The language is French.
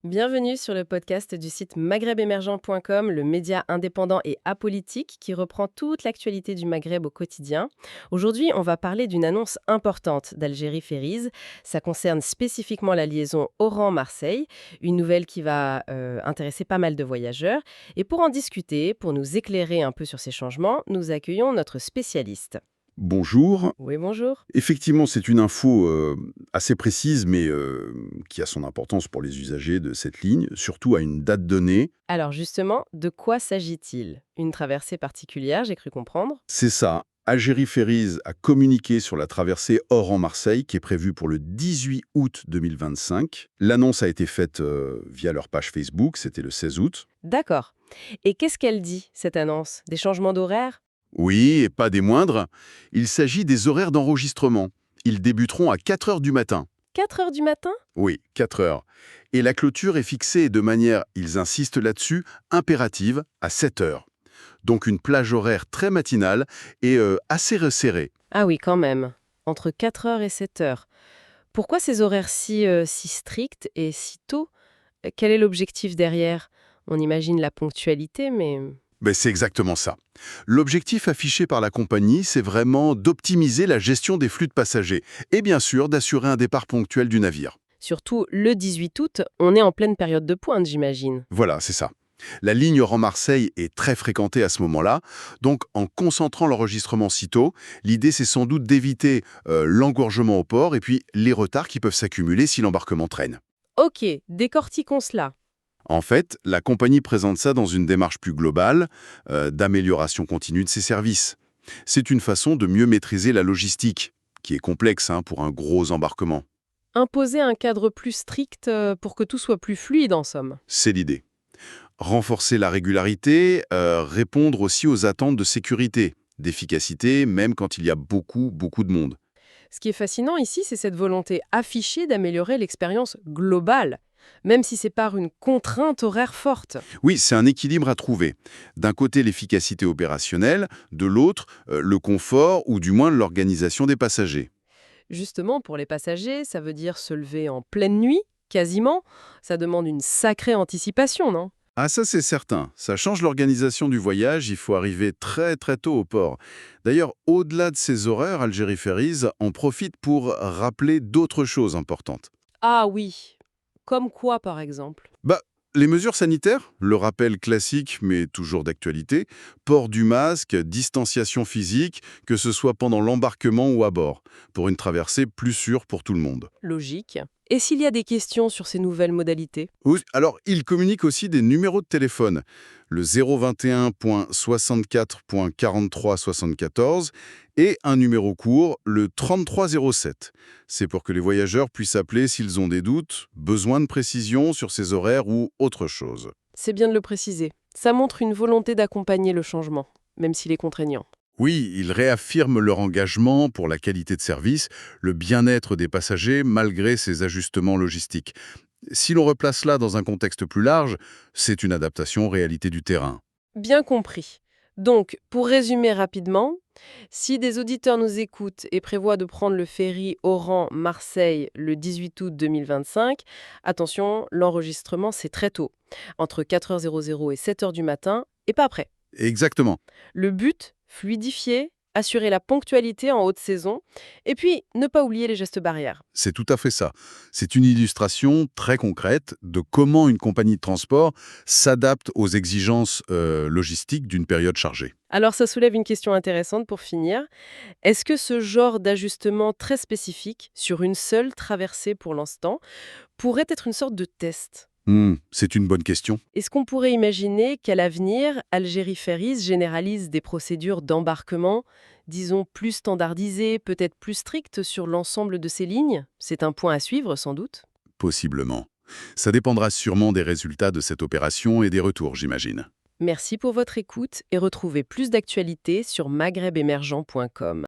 Bienvenue sur le podcast du site maghrebemergent.com, le média indépendant et apolitique qui reprend toute l'actualité du Maghreb au quotidien. Aujourd'hui, on va parler d'une annonce importante d'Algérie Ferries. Ça concerne spécifiquement la liaison Oran-Marseille, une nouvelle qui va intéresser pas mal de voyageurs. Et pour en discuter, pour nous éclairer un peu sur ces changements, nous accueillons notre spécialiste. Bonjour. Oui, bonjour. Effectivement, c'est une info assez précise, mais qui a son importance pour les usagers de cette ligne, surtout à une date donnée. Alors justement, de quoi s'agit-il? Une traversée particulière, j'ai cru comprendre. C'est ça. Algérie Ferries a communiqué sur la traversée Oran-Marseille, qui est prévue pour le 18 août 2025. L'annonce a été faite via leur page Facebook, c'était le 16 août. D'accord. Et qu'est-ce qu'elle dit, cette annonce? Des changements d'horaire? Oui, et pas des moindres. Il s'agit des horaires d'enregistrement. Ils débuteront à 4 heures du matin. 4 heures du matin? Oui, 4 heures. Et la clôture est fixée de manière, ils insistent là-dessus, impérative, à 7 heures. Donc une plage horaire très matinale et assez resserrée. Ah oui, quand même. Entre 4 heures et 7 heures. Pourquoi ces horaires si stricts et si tôt? Quel est l'objectif derrière? On imagine la ponctualité, mais... Ben, c'est exactement ça. L'objectif affiché par la compagnie, c'est vraiment d'optimiser la gestion des flux de passagers et bien sûr d'assurer un départ ponctuel du navire. Surtout le 18 août, on est en pleine période de pointe, j'imagine. Voilà, c'est ça. La ligne Oran-Marseille est très fréquentée à ce moment-là, donc en concentrant l'enregistrement si tôt, l'idée c'est sans doute d'éviter l'engorgement au port et puis les retards qui peuvent s'accumuler si l'embarquement traîne. Ok, décortiquons cela. En fait, la compagnie présente ça dans une démarche plus globale, d'amélioration continue de ses services. C'est une façon de mieux maîtriser la logistique, qui est complexe pour un gros embarquement. Imposer un cadre plus strict pour que tout soit plus fluide, en somme. C'est l'idée. Renforcer la régularité, répondre aussi aux attentes de sécurité, d'efficacité, même quand il y a beaucoup de monde. Ce qui est fascinant ici, c'est cette volonté affichée d'améliorer l'expérience globale, même si c'est par une contrainte horaire forte. Oui, c'est un équilibre à trouver. D'un côté, l'efficacité opérationnelle, de l'autre, le confort ou du moins l'organisation des passagers. Justement, pour les passagers, ça veut dire se lever en pleine nuit, quasiment. Ça demande une sacrée anticipation, non? Ah ça c'est certain, ça change l'organisation du voyage, il faut arriver très tôt au port. D'ailleurs, au-delà de ces horaires, Algérie Ferries en profite pour rappeler d'autres choses importantes. Ah oui. Comme quoi, par exemple? Bah, les mesures sanitaires, le rappel classique mais toujours d'actualité, port du masque, distanciation physique, que ce soit pendant l'embarquement ou à bord, pour une traversée plus sûre pour tout le monde. Logique. Et s'il y a des questions sur ces nouvelles modalités? Oui, alors, il communique aussi des numéros de téléphone, le 021.64.4374 et un numéro court, le 3307. C'est pour que les voyageurs puissent appeler s'ils ont des doutes, besoin de précision sur ces horaires ou autre chose. C'est bien de le préciser. Ça montre une volonté d'accompagner le changement, même s'il est contraignant. Oui, ils réaffirment leur engagement pour la qualité de service, le bien-être des passagers malgré ces ajustements logistiques. Si l'on replace cela dans un contexte plus large, c'est une adaptation aux réalités du terrain. Bien compris. Donc, pour résumer rapidement, si des auditeurs nous écoutent et prévoient de prendre le ferry Oran-Marseille le 18 août 2025, attention, l'enregistrement c'est très tôt, entre 4h00 et 7h du matin, et pas après. Exactement. Le but, fluidifier, assurer la ponctualité en haute saison, et puis ne pas oublier les gestes barrières. C'est tout à fait ça. C'est une illustration très concrète de comment une compagnie de transport s'adapte aux exigences logistiques d'une période chargée. Alors ça soulève une question intéressante pour finir. Est-ce que ce genre d'ajustement très spécifique sur une seule traversée pour l'instant pourrait être une sorte de test? C'est une bonne question. Est-ce qu'on pourrait imaginer qu'à l'avenir, Algérie Ferries généralise des procédures d'embarquement, disons plus standardisées, peut-être plus strictes sur l'ensemble de ces lignes? C'est un point à suivre sans doute. Possiblement. Ça dépendra sûrement des résultats de cette opération et des retours, j'imagine. Merci pour votre écoute et retrouvez plus d'actualités sur maghrebemergent.com.